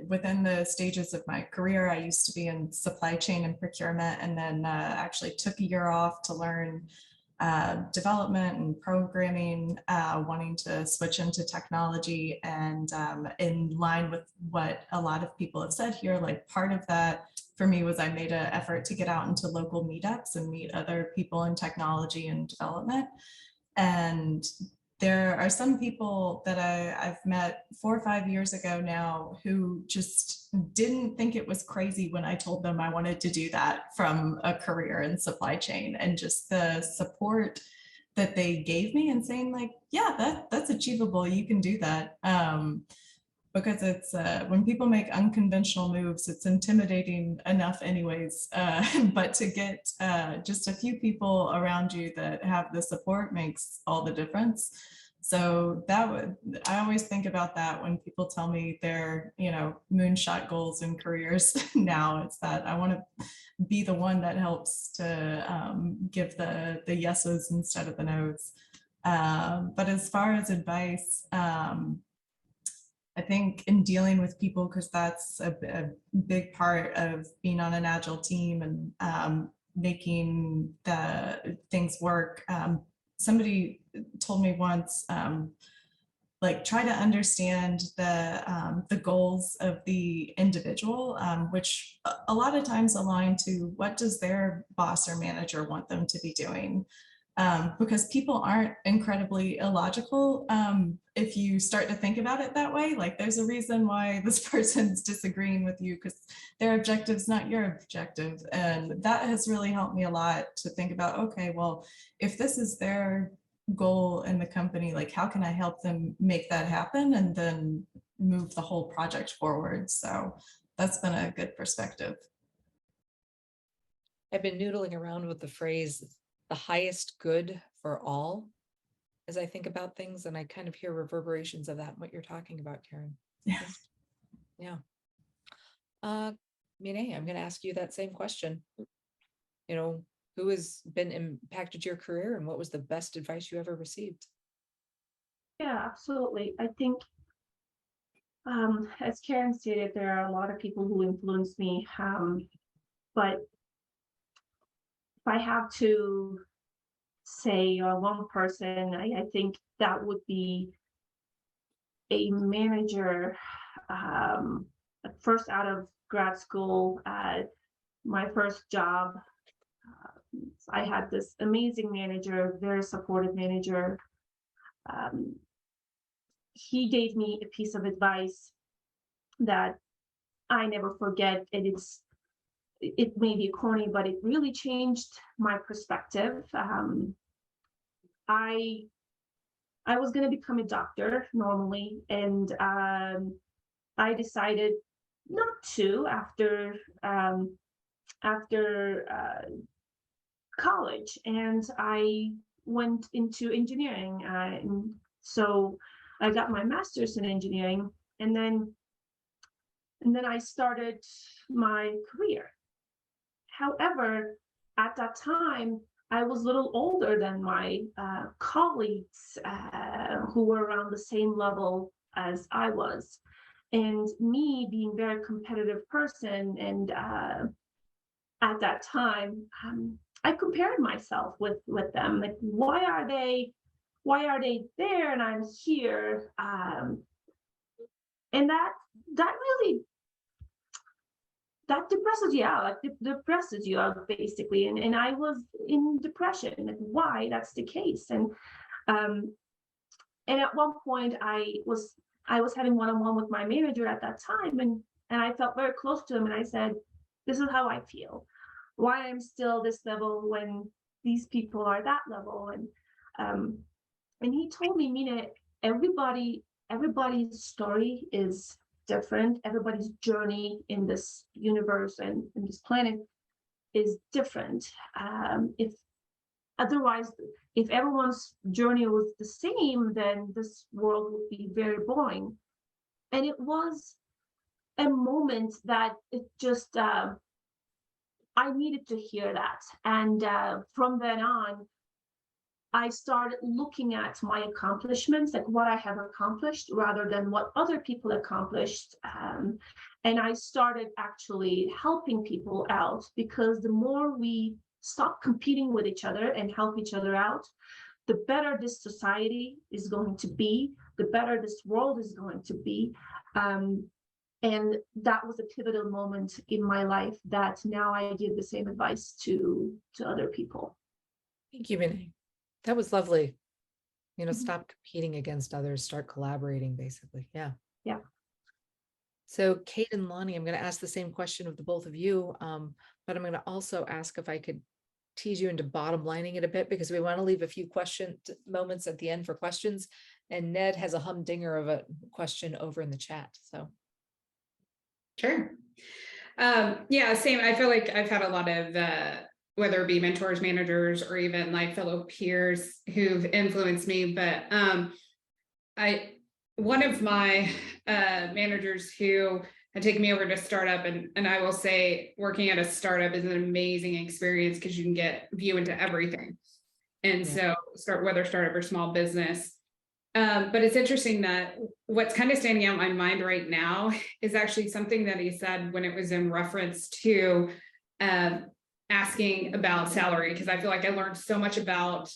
within the stages of my career, I used to be in supply chain and procurement, and then actually took a year off to learn development and programming, wanting to switch into technology. And in line with what a lot of people have said here, like part of that for me was I made an effort to get out into local meetups and meet other people in technology and development. And there are some people that I've met 4 or 5 years ago now who just didn't think it was crazy when I told them I wanted to do that from a career in supply chain, and just the support that they gave me and saying like, yeah, that's achievable. You can do that. Because it's when people make unconventional moves, it's intimidating enough anyways, but to get just a few people around you that have the support makes all the difference. So I always think about that when people tell me their, moonshot goals and careers now. It's that I want to be the one that helps to give the yeses instead of the nos. But as far as advice, I think in dealing with people, because that's a big part of being on an Agile team and making the things work. Somebody told me once, like try to understand the goals of the individual, which a lot of times align to what does their boss or manager want them to be doing. Because people aren't incredibly illogical. If you start to think about it that way, like there's a reason why this person's disagreeing with you because their objective's not your objective. And that has really helped me a lot to think about, okay, well, if this is their goal in the company, like how can I help them make that happen and then move the whole project forward? So that's been a good perspective. I've been noodling around with the phrase, the highest good for all, as I think about things, and I kind of hear reverberations of that in what you're talking about, Karen. Yeah. Yeah. Miné, I'm going to ask you that same question. Who has been impacted your career and what was the best advice you ever received? Yeah, absolutely. I think, as Karen stated, there are a lot of people who influenced me, but if I have to say one person, I think that would be a manager. First out of grad school, my first job, I had this amazing manager, very supportive manager. He gave me a piece of advice that I never forget, and it may be corny, but it really changed my perspective. I was going to become a doctor normally, and I decided not to after college, and I went into engineering. And so I got my master's in engineering, and then I started my career. However, at that time, I was a little older than my colleagues who were around the same level as I was. And me being a very competitive person, and at that time, I compared myself with them. Like, why are they there and I'm here? And that really, that depresses you out, depresses you out basically. And I was in depression, like why that's the case. And at one point I was having one-on-one with my manager at that time, and I felt very close to him, and I said, this is how I feel. why I'm still this level when these people are that level. And he told me, Mina, everybody's story is different. Everybody's journey in this universe and in this planet is different. If otherwise, if everyone's journey was the same, then this world would be very boring. And it was a moment that it just, I needed to hear that. And from then on, I started looking at my accomplishments, like what I have accomplished rather than what other people accomplished. And I started actually helping people out, because the more we stop competing with each other and help each other out, the better this society is going to be, the better this world is going to be. And that was a pivotal moment in my life that now I give the same advice to other people. Thank you, Miné. That was lovely. Stop competing against others, start collaborating, basically. Yeah. Yeah. So Kate and Lani, I'm going to ask the same question of the both of you, but I'm going to also ask if I could tease you into bottom lining it a bit, because we want to leave a few moments at the end for questions. And Ned has a humdinger of a question over in the chat. So. Sure. Yeah, same. I feel like I've had a lot of, whether it be mentors, managers, or even like fellow peers who've influenced me. But one of my managers who had taken me over to startup, and I will say working at a startup is an amazing experience because you can get view into everything. And so whether startup or small business. But it's interesting that what's kind of standing out in my mind right now is actually something that he said when it was in reference to asking about salary, because I feel like I learned so much about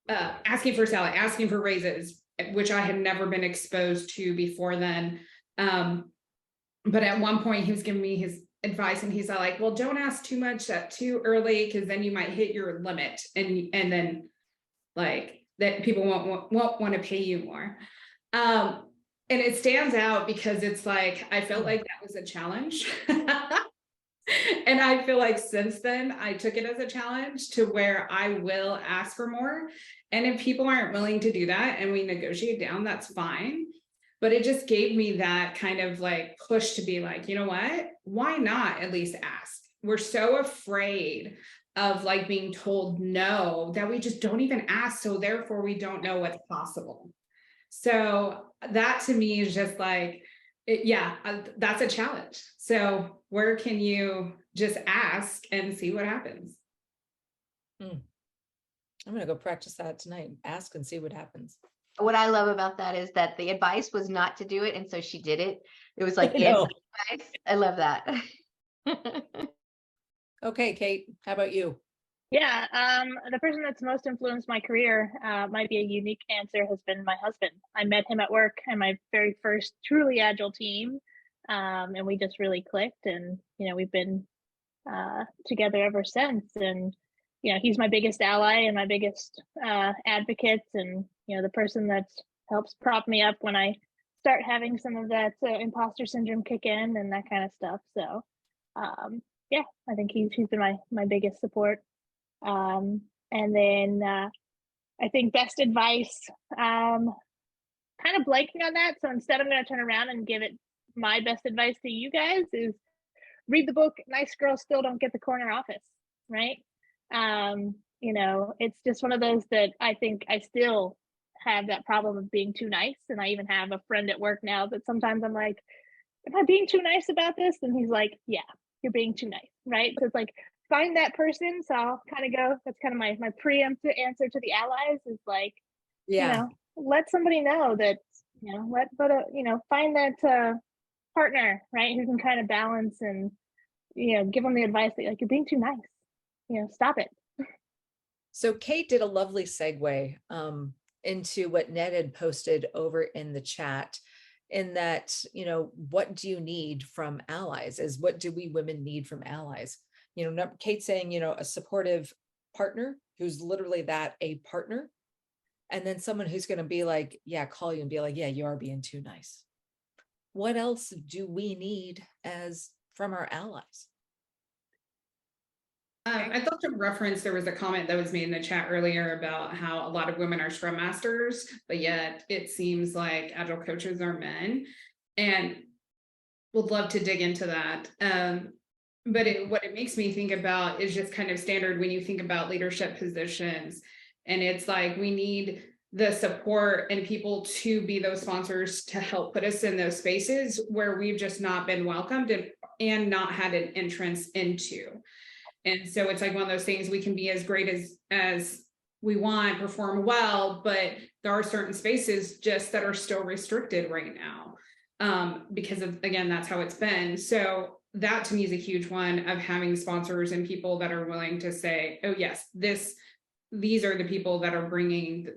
asking for salary, asking for raises, which I had never been exposed to before then. But at one point he was giving me his advice, and he's like, well, don't ask too much too early, because then you might hit your limit, and then like that people won't want to pay you more. And it stands out because it's like, I felt like that was a challenge. And I feel like since then I took it as a challenge to where I will ask for more. And if people aren't willing to do that and we negotiate down, that's fine. But it just gave me that kind of like push to be like, you know what, why not at least ask? We're so afraid of like being told no that we just don't even ask. So therefore we don't know what's possible. So that to me is just like, that's a challenge. So where can you just ask and see what happens? I'm going to go practice that tonight. Ask and see what happens. What I love about that is that the advice was not to do it, and so she did it. It was like advice. I love that. Okay, Kate, how about you? Yeah, the person that's most influenced my career, might be a unique answer, has been my husband. I met him at work and my very first truly agile team, and we just really clicked, and we've been together ever since. And he's my biggest ally and my biggest advocate, and the person that helps prop me up when I start having some of that imposter syndrome kick in and that kind of stuff. So yeah, I think he's been my biggest support. And then I think best advice, kind of blanking on that. So instead, I'm going to turn around and give it my best advice to you guys is read the book, Nice Girls Still Don't Get the Corner Office, right? It's just one of those that I think I still have that problem of being too nice. And I even have a friend at work now that sometimes I'm like, am I being too nice about this? And he's like, yeah, you're being too nice, right? So it's like, find that person. So I'll kind of go, that's kind of my preemptive answer to the allies is like, let somebody know that, find that partner, right? Who can kind of balance and, give them the advice that like, you're being too nice, stop it. So Kate did a lovely segue into what Ned had posted over in the chat, in that, what do you need from allies? Is what do we women need from allies? Kate saying, a supportive partner who's literally that, a partner, and then someone who's going to be like, call you and be like, you are being too nice. What else do we need from our allies? I'd love to reference, there was a comment that was made in the chat earlier about how a lot of women are Scrum Masters, but yet it seems like Agile coaches are men, and would love to dig into that. But what it makes me think about is just kind of standard when you think about leadership positions. And it's like, we need the support and people to be those sponsors to help put us in those spaces where we've just not been welcomed and not had an entrance into. And so it's like one of those things, we can be as great as we want, perform well, but there are certain spaces just that are still restricted right now. Because of, again, that's how it's been. So that to me is a huge one, of having sponsors and people that are willing to say, oh yes, these are the people that are bringing,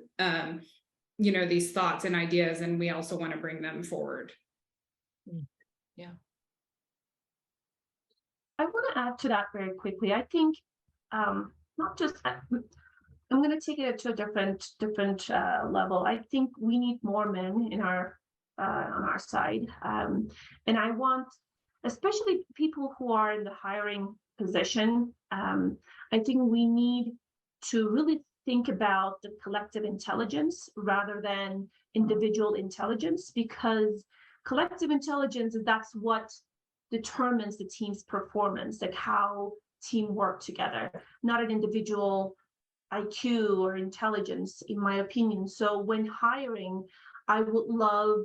these thoughts and ideas, and we also want to bring them forward. Yeah. I want to add to that very quickly. I think not just, I'm going to take it to a different level. I think we need more men in our on our side, and I want, especially people who are in the hiring position. I think we need to really think about the collective intelligence rather than individual intelligence, because collective intelligence, that's what determines the team's performance, like how team work together, not an individual IQ or intelligence, in my opinion. So when hiring, I would love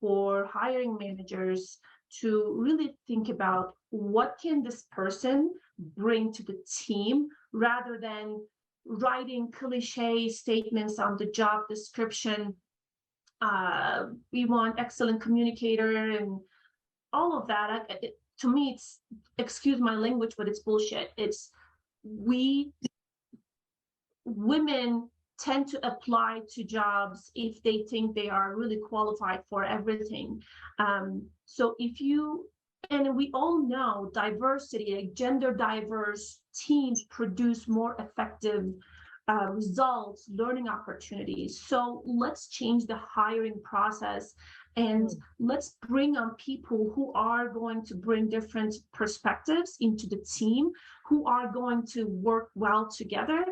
for hiring managers to really think about what can this person bring to the team, rather than writing cliche statements on the job description. We want excellent communicator and all of that. To me, it's, excuse my language, but it's bullshit. It's, women tend to apply to jobs if they think they are really qualified for everything. So and we all know diversity, like gender diverse teams produce more effective results, learning opportunities. So let's change the hiring process, and let's bring on people who are going to bring different perspectives into the team, who are going to work well together.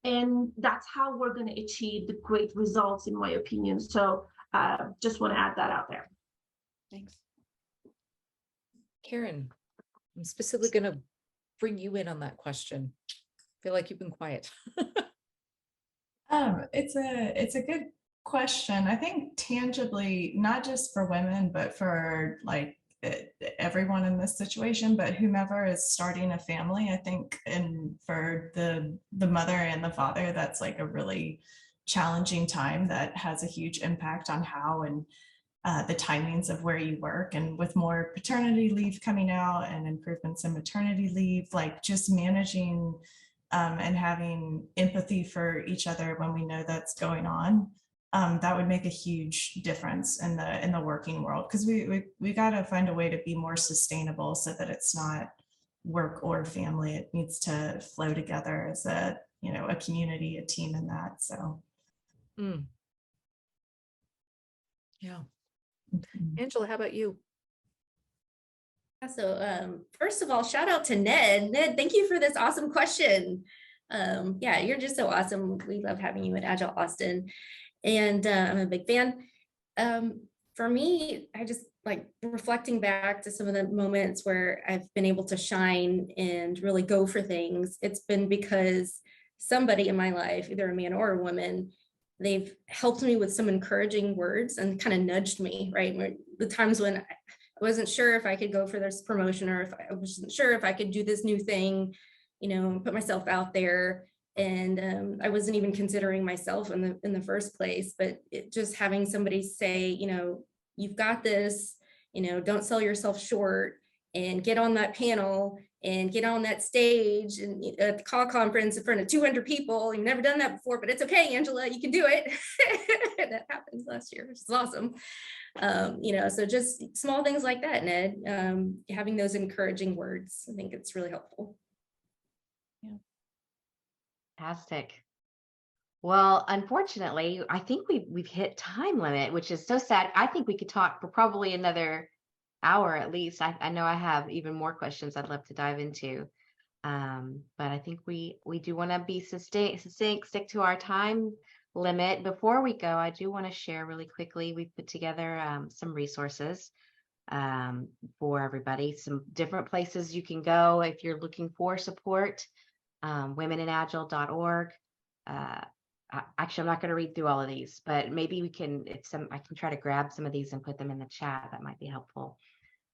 And that's how we're going to achieve the great results, in my opinion. So just want to add that out there. Thanks. Karen, I'm specifically going to bring you in on that question. I feel like you've been quiet. It's a good question. I think tangibly, not just for women, but for like everyone in this situation, but whomever is starting a family, I think, and for the mother and the father, that's like a really challenging time that has a huge impact on how and the timings of where you work. And with more paternity leave coming out and improvements in maternity leave, like just managing and having empathy for each other when we know that's going on, that would make a huge difference in the working world, because we got to find a way to be more sustainable so that it's not work or family. It needs to flow together as a community, a team in that. So yeah. Angela, how about you? So first of all, shout out to Ned. Ned, thank you for this awesome question. Yeah, you're just so awesome. We love having you at Agile Austin, and I'm a big fan. For me, I just like reflecting back to some of the moments where I've been able to shine and really go for things. It's been because somebody in my life, either a man or a woman, they've helped me with some encouraging words and kind of nudged me, right? The times when I wasn't sure if I could go for this promotion, or if I wasn't sure if I could do this new thing, put myself out there. And I wasn't even considering myself in the first place, but just having somebody say, you've got this, don't sell yourself short, and get on that panel and get on that stage and at the call conference in front of 200 people. You've never done that before, but it's okay, Angela, you can do it. That happened last year, which is awesome. So just small things like that, Ned, having those encouraging words, I think it's really helpful. Yeah. Fantastic. Well, unfortunately, I think we've hit time limit, which is so sad. I think we could talk for probably another hour at least. I know I have even more questions I'd love to dive into. But I think we do want to be succinct, stick to our time limit. Before we go, I do want to share really quickly, we put together some resources for everybody, some different places you can go if you're looking for support. womeninagile.org. Actually, I'm not going to read through all of these, but maybe we can, I can try to grab some of these and put them in the chat. That might be helpful.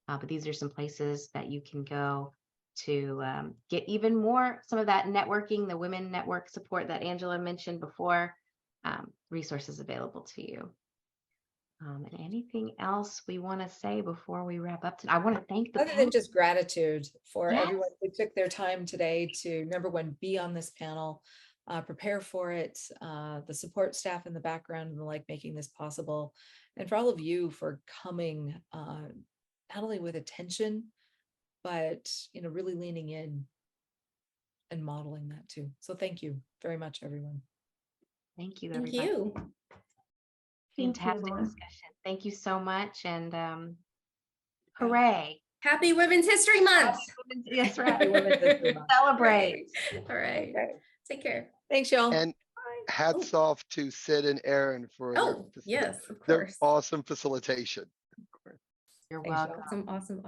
But these are some places that you can go to get even more, some of that networking, the women network support that Angela mentioned before, resources available to you. And anything else we want to say before we wrap up? I want to thank the Other than just gratitude for Yes. everyone who took their time today to, number one, be on this panel, prepare for it, the support staff in the background and the like, making this possible. And for all of you for coming, not only with attention, but, really leaning in and modeling that too. So thank you very much, everyone. Thank you, Thank everybody. you. Thank you, Fantastic everyone. discussion. Thank you so much. And hooray. Happy Women's History Month. Yes, right. Happy Women's History Month. Celebrate. All right. Okay. Take care. Thanks, y'all. And hats off to Sid and Erin for Yes, of their course. awesome facilitation. You're Thanks, y'all. welcome. Awesome.